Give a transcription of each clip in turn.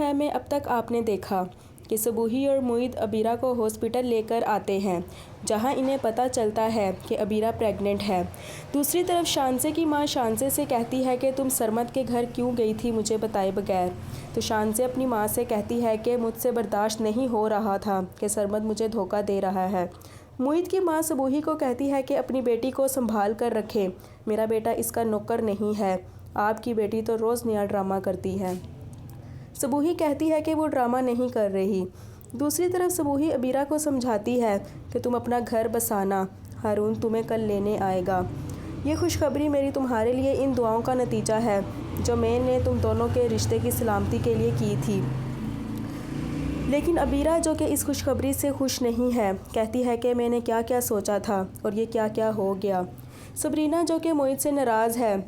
है में अब तक आपने देखा कि सबूही और मोहित अबीरा को हॉस्पिटल लेकर आते हैं, जहां इन्हें पता चलता है कि अबीरा प्रेग्नेंट है। दूसरी तरफ शांसे की मां शांसे से कहती है कि तुम सरमद के घर क्यों गई थी मुझे बताए बगैर। तो शांसे अपनी मां से कहती है कि मुझसे बर्दाश्त नहीं हो रहा था कि सरमद मुझे धोखा दे रहा है। मोहित की मां सबूही को कहती है कि अपनी बेटी को संभाल कर रखे, मेरा बेटा इसका नौकर नहीं है, आपकी बेटी तो रोज़ नया ड्रामा करती है। सबूही कहती है कि वो ड्रामा नहीं कर रही। दूसरी तरफ सबूही अबीरा को समझाती है कि तुम अपना घर बसाना, हारून तुम्हें कल लेने आएगा। ये खुशखबरी मेरी तुम्हारे लिए इन दुआओं का नतीजा है जो मैंने तुम दोनों के रिश्ते की सलामती के लिए की थी। लेकिन अबीरा जो कि इस खुशखबरी से खुश नहीं है, कहती है कि मैंने क्या क्या सोचा था और ये क्या क्या हो गया। सबरीना जो कि मोहित से नाराज़ है,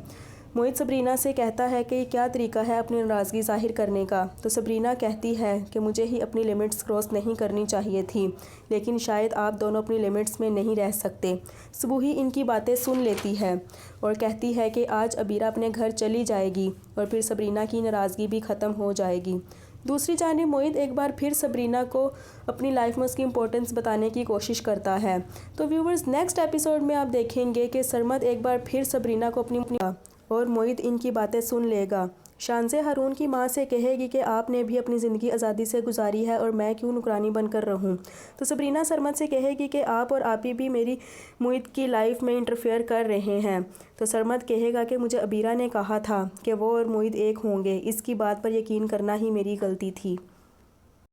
मोहित सबरीना से कहता है कि क्या तरीका है अपनी नाराज़गी ज़ाहिर करने का। तो सबरीना कहती है कि मुझे ही अपनी लिमिट्स क्रॉस नहीं करनी चाहिए थी, लेकिन शायद आप दोनों अपनी लिमिट्स में नहीं रह सकते। सबूही इनकी बातें सुन लेती है और कहती है कि आज अबीरा अपने घर चली जाएगी और फिर सबरीना की नाराज़गी भी ख़त्म हो जाएगी। दूसरी जानिब मोहित एक बार फिर सबरीना को अपनी लाइफ में उसकी इम्पोर्टेंस बताने की कोशिश करता है। तो व्यूवर्स, नेक्स्ट एपिसोड में आप देखेंगे कि सरमद एक बार फिर सबरीना को अपनी और मोहित इनकी बातें सुन लेगा। शांसे हारून की मां से कहेगी कि आपने भी अपनी ज़िंदगी आज़ादी से गुजारी है और मैं क्यों नुकरानी बनकर रहूं। तो सबरीना सरमद से कहेगी कि आप और आपी भी मेरी मोहित की लाइफ में इंटरफेयर कर रहे हैं। तो सरमद कहेगा कि मुझे अबीरा ने कहा था कि वो और मोहित एक होंगे, इसकी बात पर यकीन करना ही मेरी गलती थी।